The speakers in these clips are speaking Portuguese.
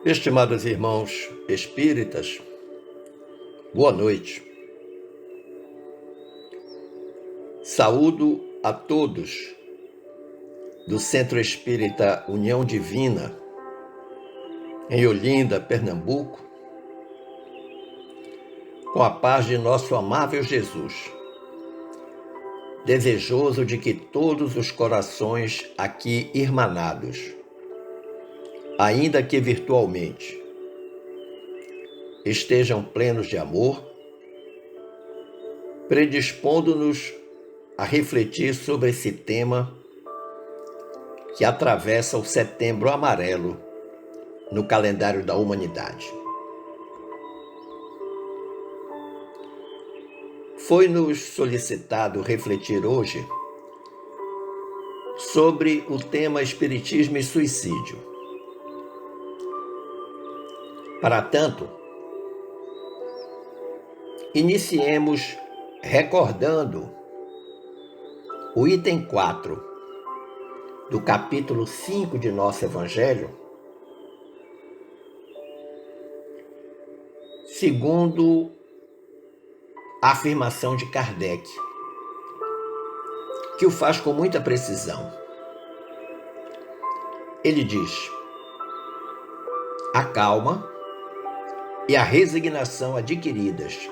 Estimados irmãos espíritas, boa noite. Saúdo a todos do Centro Espírita União Divina, em Olinda, Pernambuco, com a paz de nosso amável Jesus, desejoso de que todos os corações aqui irmanados, ainda que virtualmente, estejam plenos de amor, predispondo-nos a refletir sobre esse tema que atravessa o Setembro Amarelo no calendário da humanidade. Foi-nos solicitado refletir hoje sobre o tema Espiritismo e Suicídio. Para tanto, iniciemos recordando o item 4 do capítulo 5 de nosso Evangelho, segundo a afirmação de Kardec, que o faz com muita precisão. Ele diz: a calma e a resignação adquiridas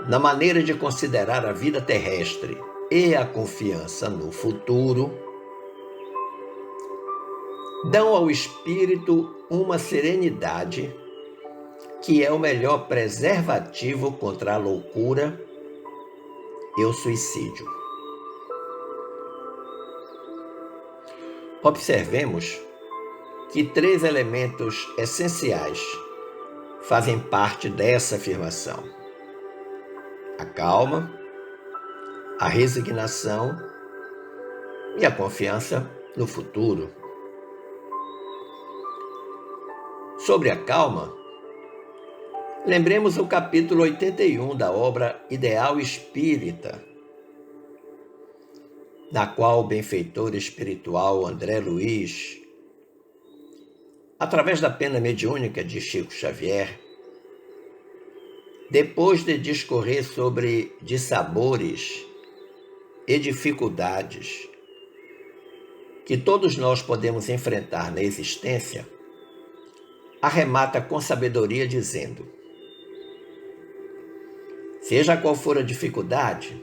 na maneira de considerar a vida terrestre e a confiança no futuro dão ao espírito uma serenidade que é o melhor preservativo contra a loucura e o suicídio. Observemos que 3 elementos essenciais fazem parte dessa afirmação: a calma, a resignação e a confiança no futuro. Sobre a calma, lembremos o capítulo 81 da obra Ideal Espírita, na qual o benfeitor espiritual André Luiz, através da pena mediúnica de Chico Xavier, depois de discorrer sobre dissabores e dificuldades que todos nós podemos enfrentar na existência, arremata com sabedoria dizendo: seja qual for a dificuldade,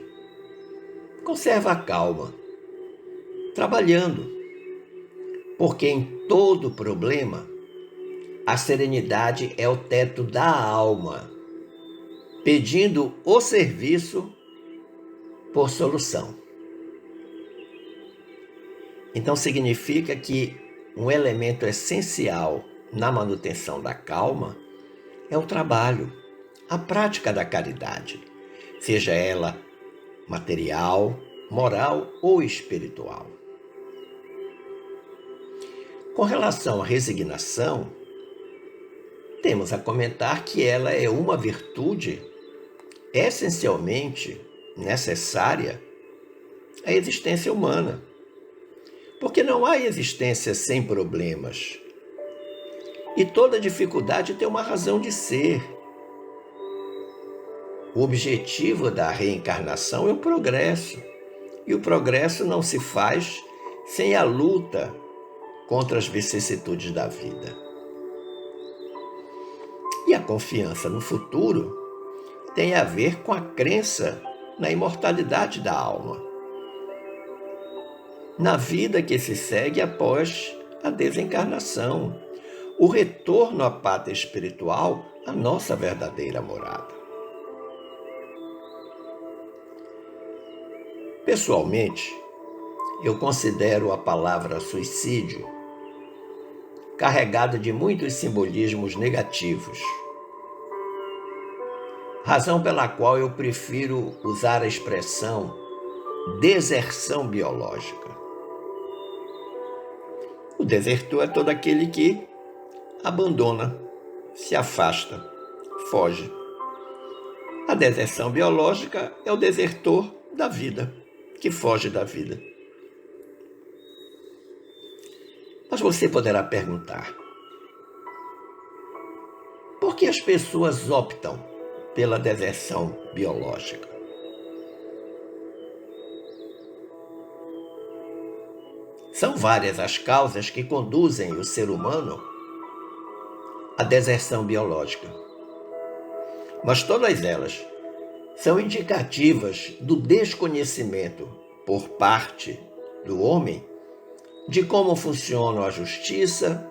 conserva a calma, trabalhando, porque em todo problema a serenidade é o teto da alma, pedindo o serviço por solução. Então significa que um elemento essencial na manutenção da calma é o trabalho, a prática da caridade, seja ela material, moral ou espiritual. Com relação à resignação, temos a comentar que ela é uma virtude essencialmente necessária à existência humana, porque não há existência sem problemas. E toda dificuldade tem uma razão de ser. O objetivo da reencarnação é o progresso, e o progresso não se faz sem a luta contra as vicissitudes da vida. E a confiança no futuro tem a ver com a crença na imortalidade da alma, na vida que se segue após a desencarnação, o retorno à pátria espiritual, a nossa verdadeira morada. Pessoalmente, eu considero a palavra suicídio carregada de muitos simbolismos negativos, razão pela qual eu prefiro usar a expressão deserção biológica. O desertor é todo aquele que abandona, se afasta, foge. A deserção biológica é o desertor da vida, que foge da vida. Mas você poderá perguntar: Por que as pessoas optam pela deserção biológica? São várias as causas que conduzem o ser humano à deserção biológica, mas todas elas são indicativas do desconhecimento por parte do homem de como funcionam a justiça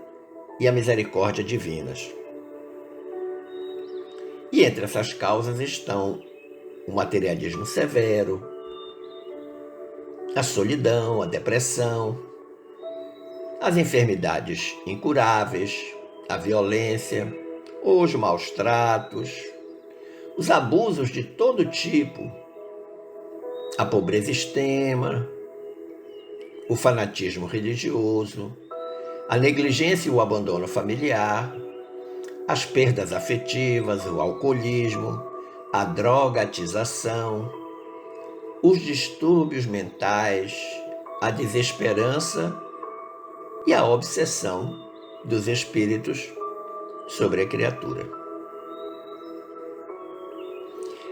e a misericórdia divinas. E entre essas causas estão o materialismo severo, a solidão, a depressão, as enfermidades incuráveis, a violência, os maus tratos, os abusos de todo tipo, a pobreza extrema, o fanatismo religioso, a negligência e o abandono familiar, as perdas afetivas, o alcoolismo, a drogatização, os distúrbios mentais, a desesperança e a obsessão dos espíritos sobre a criatura.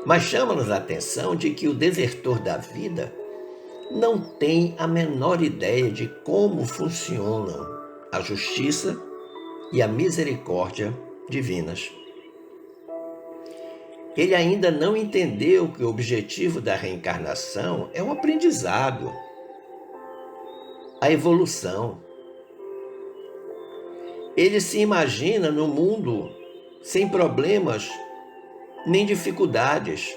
Mas chama-nos a atenção de que o desertor da vida não tem a menor ideia de como funcionam a justiça e a misericórdia divinas. Ele ainda não entendeu que o objetivo da reencarnação é o aprendizado, a evolução. Ele se imagina no mundo sem problemas nem dificuldades,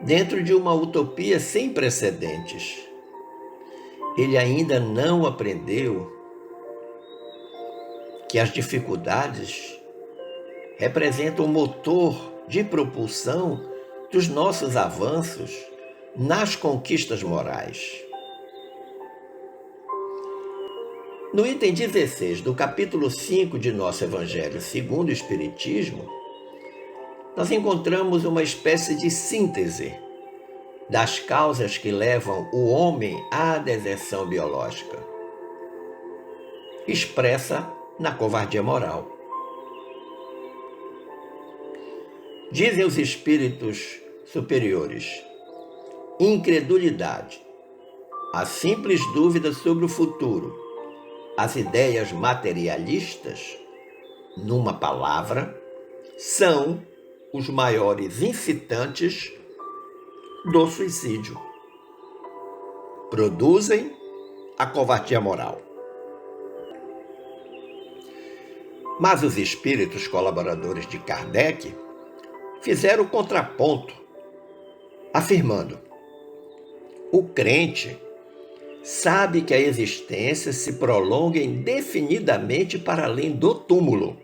dentro de uma utopia sem precedentes. Ele ainda não aprendeu que as dificuldades representam o motor de propulsão dos nossos avanços nas conquistas morais. No item 16 do capítulo 5 de nosso Evangelho segundo o Espiritismo, nós encontramos uma espécie de síntese das causas que levam o homem à deserção biológica, expressa na covardia moral. Dizem os espíritos superiores: incredulidade, a simples dúvida sobre o futuro, as ideias materialistas, numa palavra, são os maiores incitantes do suicídio. Produzem a covardia moral. Mas os espíritos colaboradores de Kardec fizeram o contraponto, afirmando: o crente sabe que a existência se prolonga indefinidamente para além do túmulo.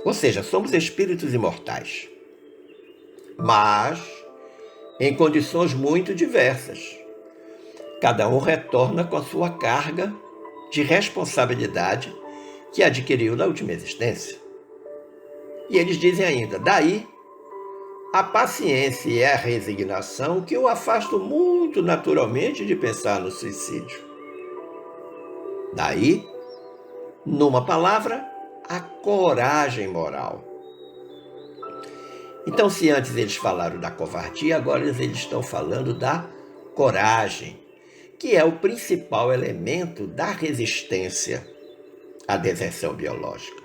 Ou seja, somos espíritos imortais, mas em condições muito diversas. Cada um retorna com a sua carga de responsabilidade que adquiriu na última existência. E eles dizem ainda: daí a paciência e a resignação que o afastam muito naturalmente de pensar no suicídio. Daí, numa palavra, a coragem moral. Então, se antes eles falaram da covardia, agora eles estão falando da coragem, que é o principal elemento da resistência à deserção biológica.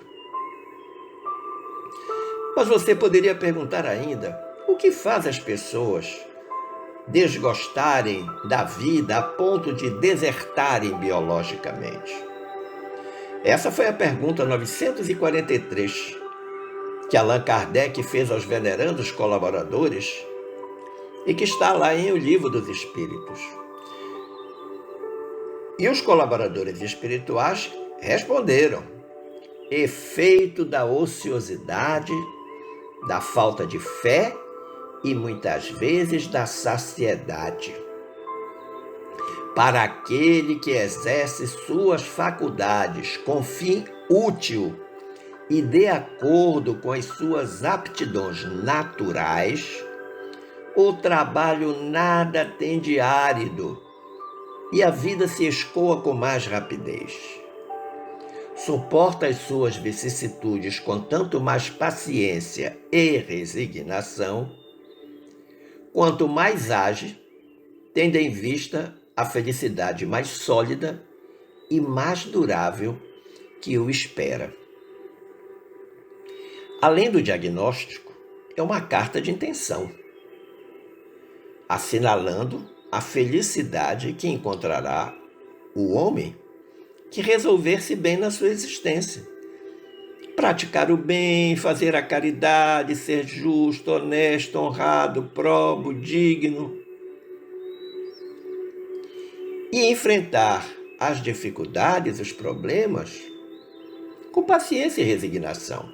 Mas você poderia perguntar ainda: o que faz as pessoas desgostarem da vida a ponto de desertarem biologicamente? Essa foi a pergunta 943 que Allan Kardec fez aos venerandos colaboradores e que está lá em O Livro dos Espíritos. E os colaboradores espirituais responderam: efeito da ociosidade, da falta de fé e muitas vezes da saciedade. Para aquele que exerce suas faculdades com fim útil e de acordo com as suas aptidões naturais, o trabalho nada tem de árido e a vida se escoa com mais rapidez. suporta as suas vicissitudes com tanto mais paciência e resignação, quanto mais age, tendo em vista a felicidade mais sólida e mais durável que o espera. Além do diagnóstico, é uma carta de intenção, assinalando a felicidade que encontrará o homem que resolver-se bem na sua existência. Praticar o bem, fazer a caridade, ser justo, honesto, honrado, probo, digno. E enfrentar as dificuldades, os problemas, com paciência e resignação,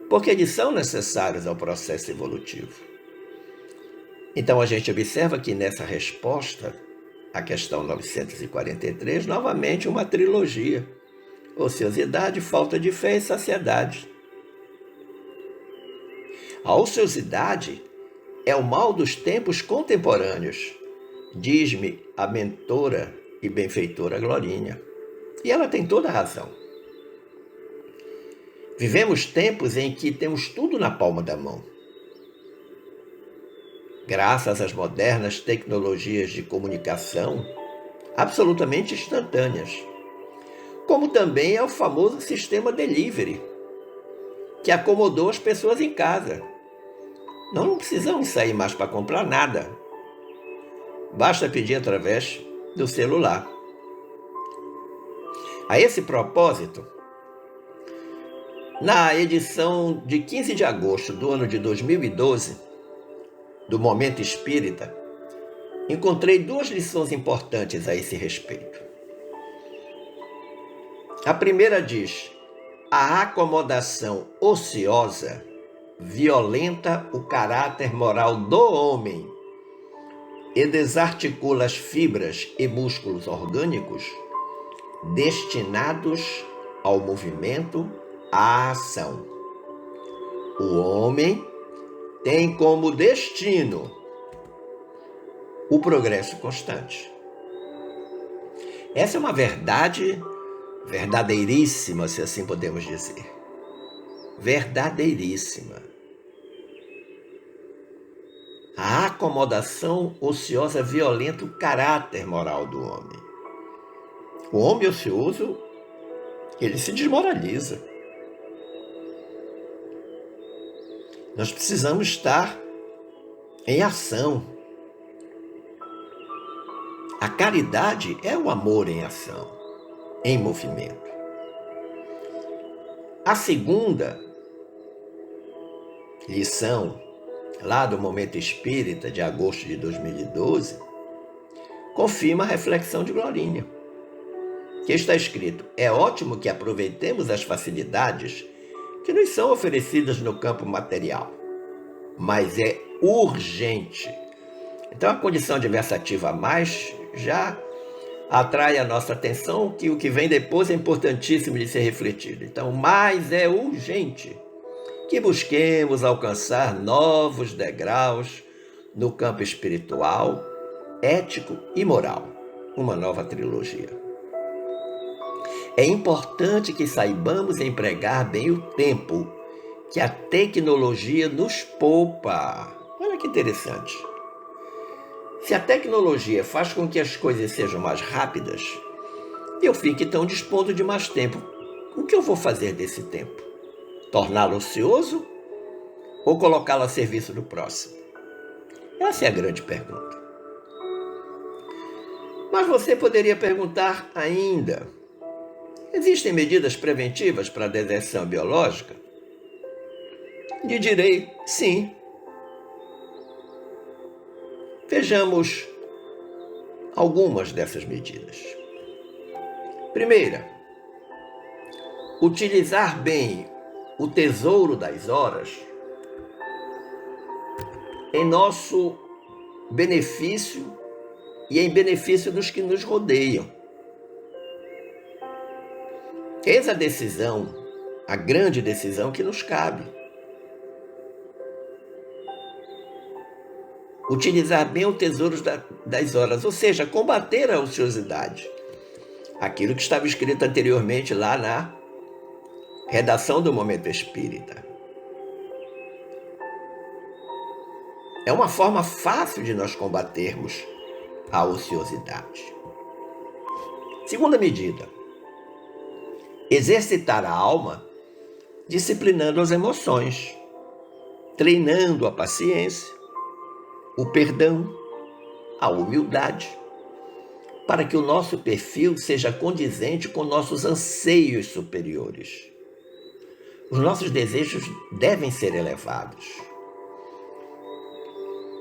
porque eles são necessários ao processo evolutivo. Então a gente observa que nessa resposta à questão 943, novamente uma trilogia: ociosidade, falta de fé e saciedade. A ociosidade é o mal dos tempos contemporâneos, diz-me a mentora e benfeitora Glorinha. E ela tem toda a razão. Vivemos tempos em que temos tudo na palma da mão. Graças às modernas tecnologias de comunicação absolutamente instantâneas, como também ao famoso sistema delivery, que acomodou as pessoas em casa. Não precisamos sair mais para comprar nada. Basta pedir através do celular. A esse propósito, na edição de 15 de agosto do ano de 2012, do Momento Espírita, encontrei 2 lições importantes a esse respeito. A primeira diz: a acomodação ociosa violenta o caráter moral do homem e desarticula as fibras e músculos orgânicos destinados ao movimento, à ação. O homem tem como destino o progresso constante. Essa é uma verdade verdadeiríssima, se assim podemos dizer. Verdadeiríssima. A acomodação ociosa violenta o caráter moral do homem. O homem ocioso, ele se desmoraliza. Nós precisamos estar em ação. A caridade é o amor em ação, em movimento. A segunda lição, lá do Momento Espírita de agosto de 2012, confirma a reflexão de Glorinha, que está escrito: é ótimo que aproveitemos as facilidades que nos são oferecidas no campo material, mas é urgente. Então a condição adversativa a mais já atrai a nossa atenção, que o que vem depois é importantíssimo de ser refletido. Então, mais é urgente que busquemos alcançar novos degraus no campo espiritual, ético e moral. Uma nova trilogia. É importante que saibamos empregar bem o tempo que a tecnologia nos poupa. Olha que interessante. Se a tecnologia faz com que as coisas sejam mais rápidas, eu fico então dispondo de mais tempo. O que eu vou fazer desse tempo? Torná-lo ocioso ou colocá-lo a serviço do próximo? Essa é a grande pergunta. Mas você poderia perguntar ainda: existem medidas preventivas para a deserção biológica? Lhe direi sim. Vejamos algumas dessas medidas. Primeira, utilizar bem o tesouro das horas em nosso benefício e em benefício dos que nos rodeiam. Eis a decisão, a grande decisão que nos cabe. Utilizar bem o tesouro das horas, ou seja, combater a ociosidade. aquilo que estava escrito anteriormente lá na redação do Momento Espírita. É uma forma fácil de nós combatermos a ociosidade. Segunda medida, exercitar a alma disciplinando as emoções, treinando a paciência, o perdão, a humildade, para que o nosso perfil seja condizente com nossos anseios superiores. Os nossos desejos devem ser elevados.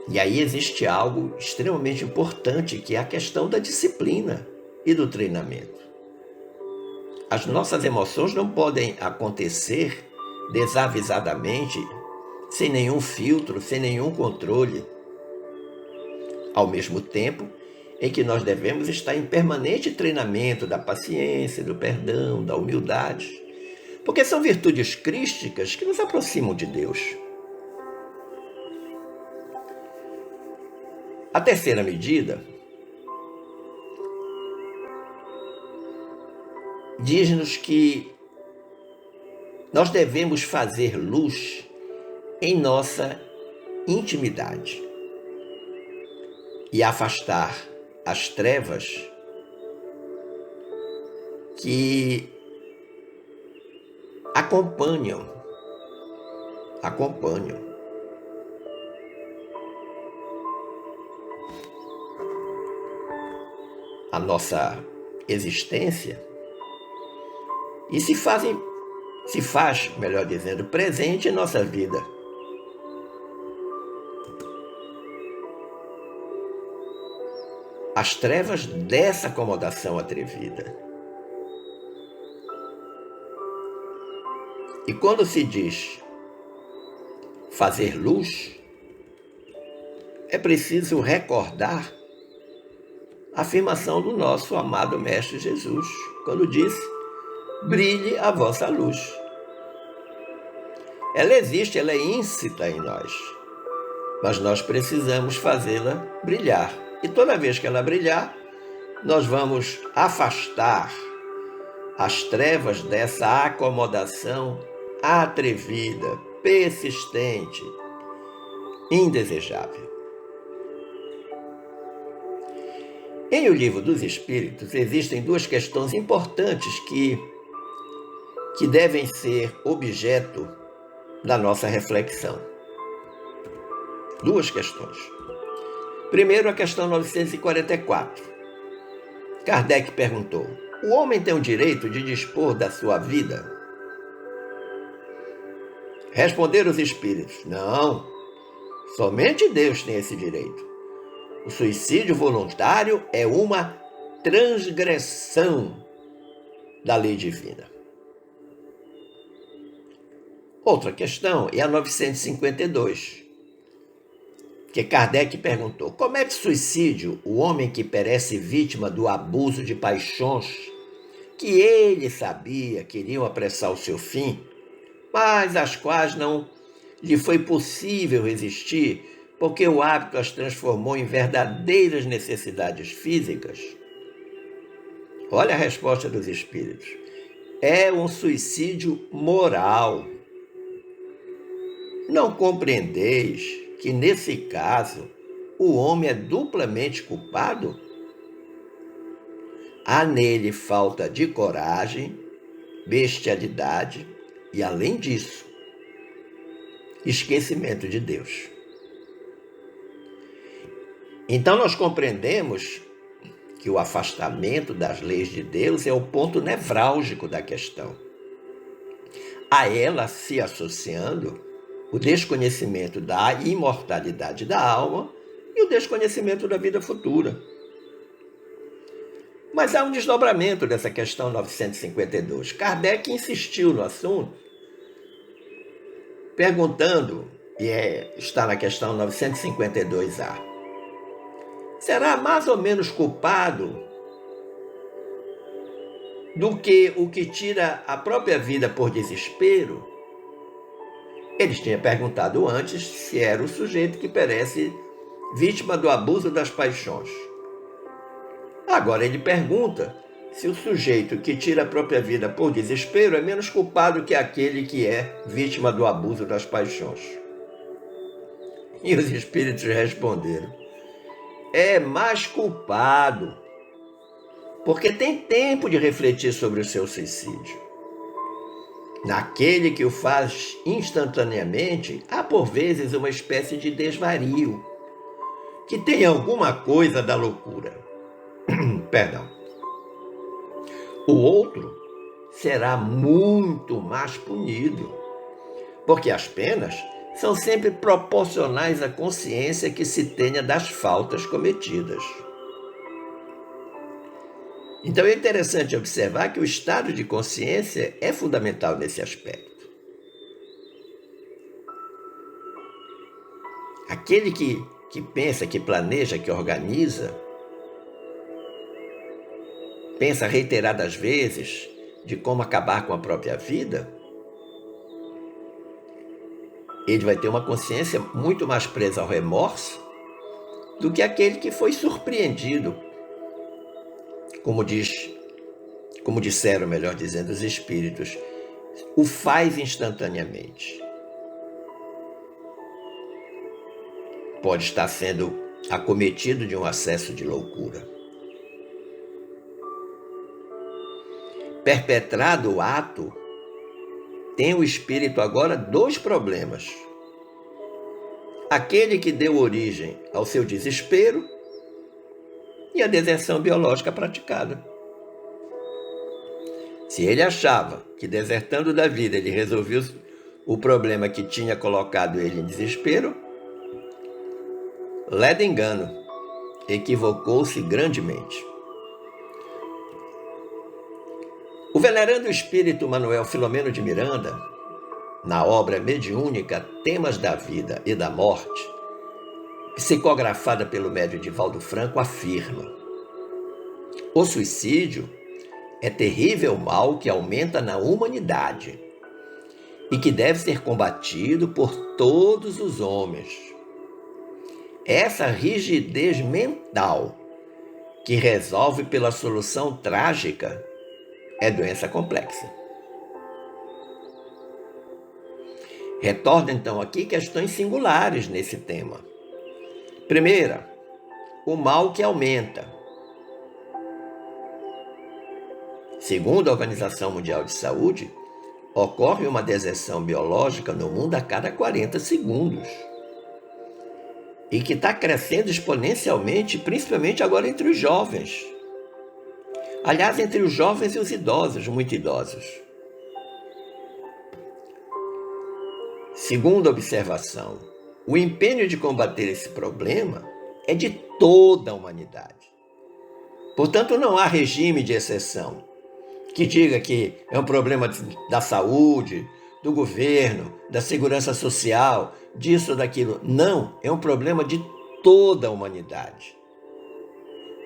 E aí existe algo extremamente importante, que é a questão da disciplina e do treinamento. As nossas emoções não podem acontecer desavisadamente, sem nenhum filtro, sem nenhum controle. Ao mesmo tempo em que nós devemos estar em permanente treinamento da paciência, do perdão, da humildade, porque são virtudes crísticas que nos aproximam de Deus. A terceira medida diz-nos que nós devemos fazer luz em nossa intimidade e afastar as trevas que acompanham a nossa existência e se faz, melhor dizendo, presente em nossa vida. As trevas dessa acomodação atrevida. E quando se diz fazer luz, é preciso recordar a afirmação do nosso amado Mestre Jesus, quando disse: brilhe a vossa luz. Ela existe, ela é íncita em nós, mas nós precisamos fazê-la brilhar. E toda vez que ela brilhar, nós vamos afastar as trevas dessa acomodação atrevida, persistente, indesejável. Em O Livro dos Espíritos existem duas questões importantes que devem ser objeto da nossa reflexão. Duas questões. Primeiro, a questão 944. Kardec perguntou: o homem tem o direito de dispor da sua vida? Responderam os espíritos: não, somente Deus tem esse direito. O suicídio voluntário é uma transgressão da lei divina. Outra questão é a 952, que Kardec perguntou: comete suicídio o homem que perece vítima do abuso de paixões que ele sabia que iriam apressar o seu fim, mas às quais não lhe foi possível resistir, porque o hábito as transformou em verdadeiras necessidades físicas? Olha a resposta dos espíritos: é um suicídio moral. Não compreendeis que, nesse caso, o homem é duplamente culpado? Há nele falta de coragem, bestialidade e, além disso, esquecimento de Deus. Então nós compreendemos que o afastamento das leis de Deus é o ponto nevrálgico da questão. A ela se associando o desconhecimento da imortalidade da alma e o desconhecimento da vida futura. Mas há um desdobramento dessa questão 952. Kardec insistiu no assunto, perguntando, e está na questão 952A, será mais ou menos culpado do que o que tira a própria vida por desespero? Eles tinham perguntado antes se era o sujeito que perece vítima do abuso das paixões. Agora ele pergunta se o sujeito que tira a própria vida por desespero é menos culpado que aquele que é vítima do abuso das paixões. E os espíritos responderam: é mais culpado, porque tem tempo de refletir sobre o seu suicídio. Naquele que o faz instantaneamente, há por vezes uma espécie de desvario, que tem alguma coisa da loucura. Perdão. O outro será muito mais punido, porque as penas são sempre proporcionais à consciência que se tenha das faltas cometidas. Então é interessante observar que o estado de consciência é fundamental nesse aspecto. Aquele que pensa, que planeja, que organiza, pensa reiteradas vezes de como acabar com a própria vida, ele vai ter uma consciência muito mais presa ao remorso do que aquele que foi surpreendido, como disseram, melhor dizendo, os espíritos, o faz instantaneamente. Pode estar sendo acometido de um acesso de loucura. Perpetrado o ato, tem o espírito agora dois problemas. Aquele que deu origem ao seu desespero e a deserção biológica praticada. Se ele achava que desertando da vida ele resolveu o problema que tinha colocado ele em desespero, ledo engano, equivocou-se grandemente. O venerando espírito Manuel Filomeno de Miranda, na obra mediúnica Temas da Vida e da Morte, psicografada pelo médium Divaldo Franco, afirma: o suicídio é terrível mal que aumenta na humanidade e que deve ser combatido por todos os homens. Essa rigidez mental que resolve pela solução trágica é doença complexa. Retorno então aqui questões singulares nesse tema. Primeira, o mal que aumenta. Segundo a Organização Mundial de Saúde, ocorre uma deserção biológica no mundo a cada 40 segundos. E que está crescendo exponencialmente, principalmente agora entre os jovens. Aliás, entre os jovens e os idosos, muito idosos. Segunda observação, o empenho de combater esse problema é de toda a humanidade. Portanto, não há regime de exceção que diga que é um problema da saúde, do governo, da segurança social, disso ou daquilo. Não, é um problema de toda a humanidade,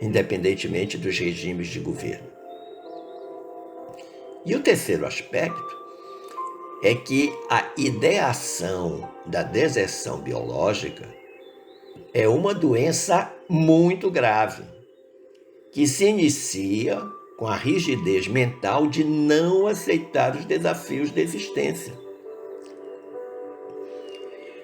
independentemente dos regimes de governo. E o terceiro aspecto é que a ideação da deserção biológica é uma doença muito grave, que se inicia com a rigidez mental de não aceitar os desafios da existência.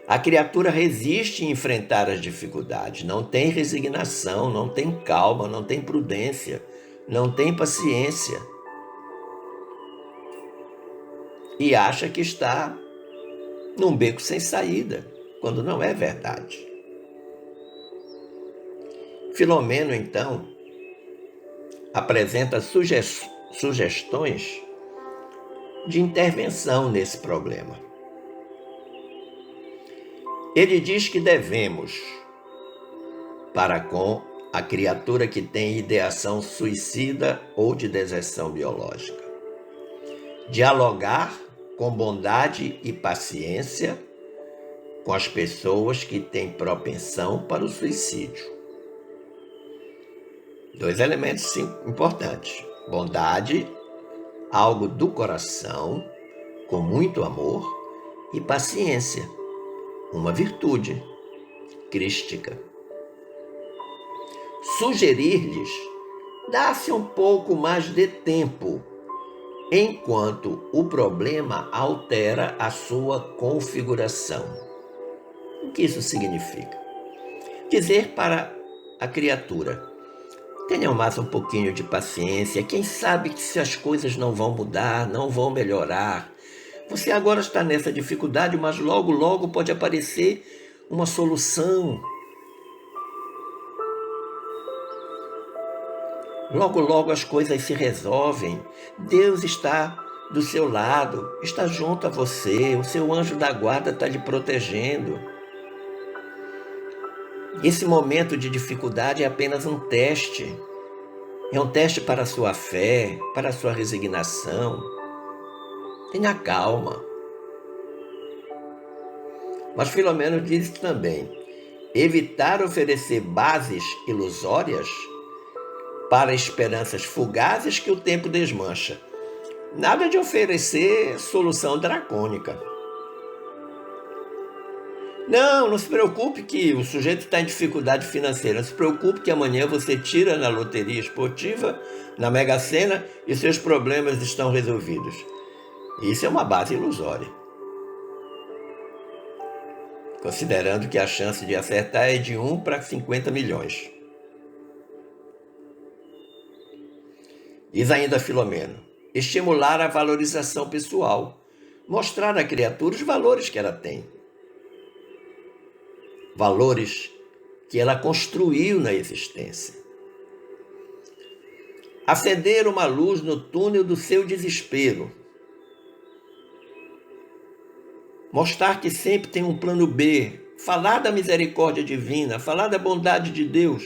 A criatura resiste em enfrentar as dificuldades, não tem resignação, não tem calma, não tem prudência, não tem paciência. E acha que está num beco sem saída, quando não é verdade. Filomeno, então, apresenta sugestões de intervenção nesse problema. Ele diz que devemos, para com a criatura que tem ideação suicida ou de deserção biológica, dialogar com bondade e paciência com as pessoas que têm propensão para o suicídio. Dois elementos importantes: bondade, algo do coração, com muito amor, e paciência, uma virtude crística. Sugerir-lhes dá-se um pouco mais de tempo, enquanto o problema altera a sua configuração. O que isso significa? Dizer para a criatura: tenha mais um pouquinho de paciência, quem sabe que se as coisas não vão mudar, não vão melhorar. Você agora está nessa dificuldade, mas logo, logo pode aparecer uma solução. Logo, logo as coisas se resolvem. Deus está do seu lado, está junto a você, o seu anjo da guarda está lhe protegendo. Esse momento de dificuldade é apenas um teste. É um teste para a sua fé, para a sua resignação. Tenha calma. Mas Filomeno diz também: evitar oferecer bases ilusórias para esperanças fugazes que o tempo desmancha. Nada de oferecer solução dracônica. Não se preocupe que o sujeito está em dificuldade financeira. Não se preocupe que amanhã você tira na loteria esportiva, na Mega Sena, e seus problemas estão resolvidos. Isso é uma base ilusória. Considerando que a chance de acertar é de 1 para 50 milhões. Diz ainda Filomeno: estimular a valorização pessoal, mostrar à criatura os valores que ela tem. Valores que ela construiu na existência. Acender uma luz no túnel do seu desespero. Mostrar que sempre tem um plano B. Falar da misericórdia divina, falar da bondade de Deus.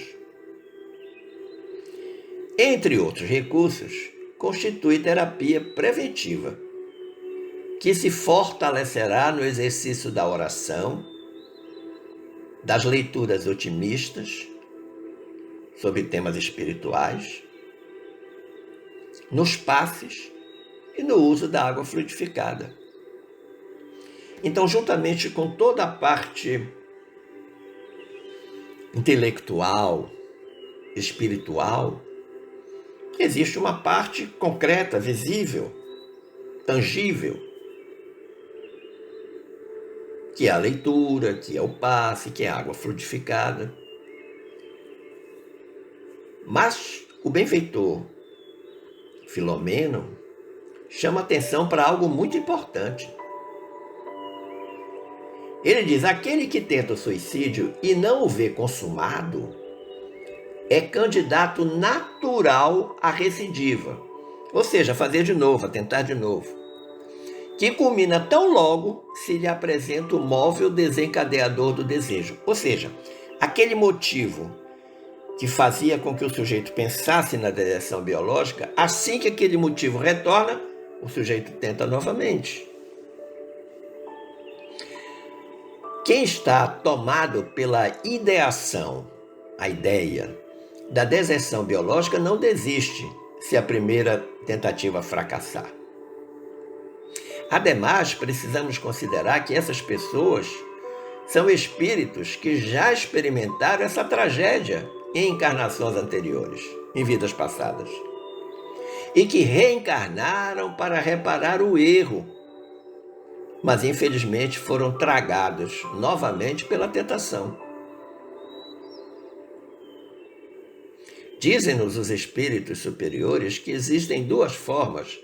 Entre outros recursos, constitui terapia preventiva, que se fortalecerá no exercício da oração, das leituras otimistas sobre temas espirituais, nos passes e no uso da água fluidificada. Então, juntamente com toda a parte intelectual, espiritual, existe uma parte concreta, visível, tangível, que é a leitura, que é o passe, que é a água fluidificada. Mas o benfeitor Filomeno chama atenção para algo muito importante. Ele diz: aquele que tenta o suicídio e não o vê consumado é candidato natural à recidiva, ou seja, fazer de novo, a tentar de novo, que culmina tão logo se lhe apresenta o móvel desencadeador do desejo. Ou seja, aquele motivo que fazia com que o sujeito pensasse na deserção biológica, assim que aquele motivo retorna, o sujeito tenta novamente. Quem está tomado pela ideação, a ideia da deserção biológica, não desiste se a primeira tentativa fracassar. Ademais, precisamos considerar que essas pessoas são espíritos que já experimentaram essa tragédia em encarnações anteriores, em vidas passadas, e que reencarnaram para reparar o erro, mas infelizmente foram tragados novamente pela tentação. Dizem-nos os espíritos superiores que existem duas formas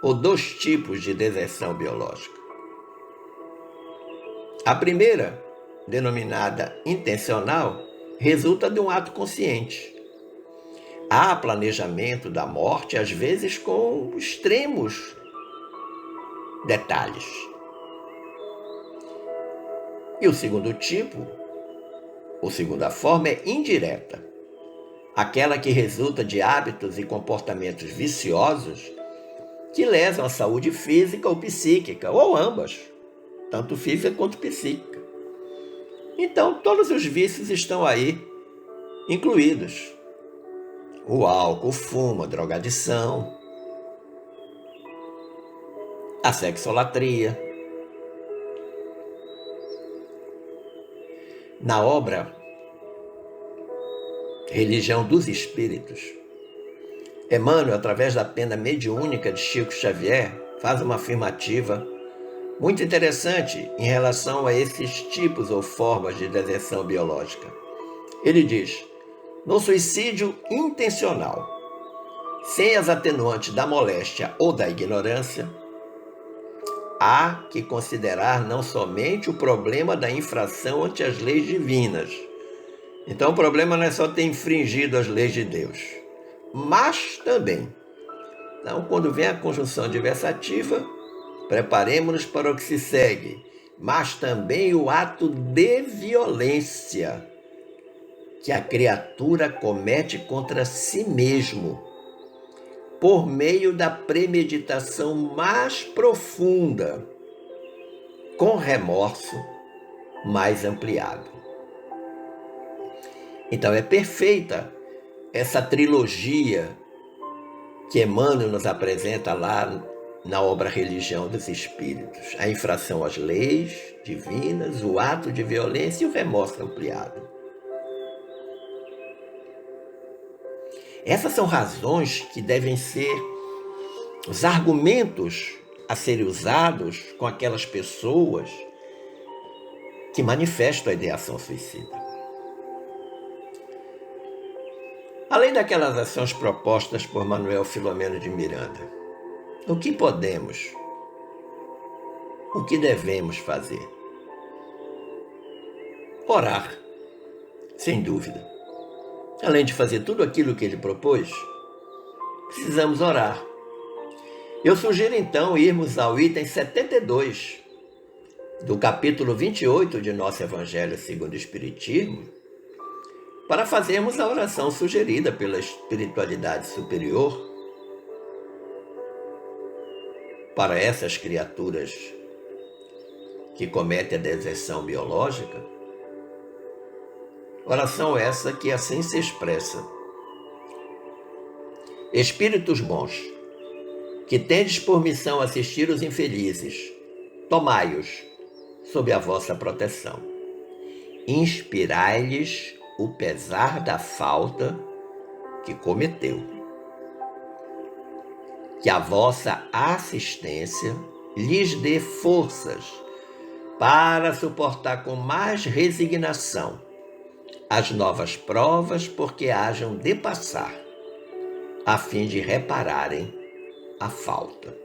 ou dois tipos de deserção biológica. A primeira, denominada intencional, resulta de um ato consciente. Há planejamento da morte, às vezes com extremos detalhes. E o segundo tipo, ou segunda forma, é indireta. Aquela que resulta de hábitos e comportamentos viciosos que lesam a saúde física ou psíquica, ou ambas, tanto física quanto psíquica. Então, todos os vícios estão aí incluídos. O álcool, o fumo, a drogadição, a sexolatria. Na obra Religião dos Espíritos, Emmanuel, através da pena mediúnica de Chico Xavier, faz uma afirmativa muito interessante em relação a esses tipos ou formas de deserção biológica. Ele diz: no suicídio intencional, sem as atenuantes da moléstia ou da ignorância, há que considerar não somente o problema da infração ante as leis divinas. Então o problema não é só ter infringido as leis de Deus, mas também, então, quando vem a conjunção adversativa, preparemos-nos para o que se segue, mas também o ato de violência que a criatura comete contra si mesmo, por meio da premeditação mais profunda, com remorso mais ampliado. Então é perfeita essa trilogia que Emmanuel nos apresenta lá na obra Religião dos Espíritos: a infração às leis divinas, o ato de violência e o remorso ampliado. Essas são razões que devem ser os argumentos a serem usados com aquelas pessoas que manifestam a ideação suicida. Além daquelas ações propostas por Manuel Filomeno de Miranda, o que podemos, o que devemos fazer? Orar, sem dúvida. Além de fazer tudo aquilo que ele propôs, precisamos orar. Eu sugiro então irmos ao item 72 do capítulo 28 de nosso Evangelho segundo o Espiritismo, para fazermos a oração sugerida pela espiritualidade superior para essas criaturas que cometem a deserção biológica. Oração essa que assim se expressa: Espíritos bons, que tendes por missão assistir os infelizes, tomai-os sob a vossa proteção. Inspirai-lhes o pesar da falta que cometeu. Que a vossa assistência lhes dê forças para suportar com mais resignação as novas provas porque hajam de passar, a fim de repararem a falta.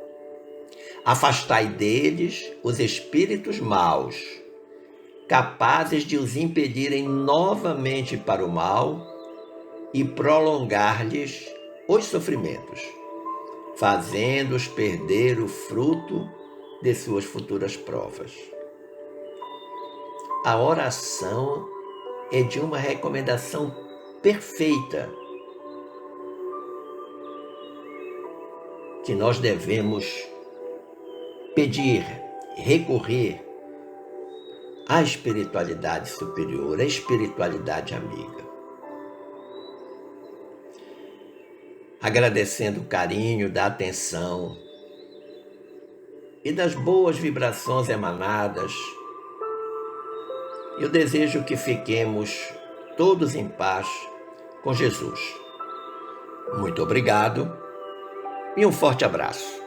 Afastai deles os espíritos maus, capazes de os impedirem novamente para o mal e prolongar-lhes os sofrimentos, fazendo-os perder o fruto de suas futuras provas. A oração é de uma recomendação perfeita que nós devemos pedir, recorrer à espiritualidade superior, à espiritualidade amiga. Agradecendo o carinho, da atenção e das boas vibrações emanadas, eu desejo que fiquemos todos em paz com Jesus. Muito obrigado e um forte abraço.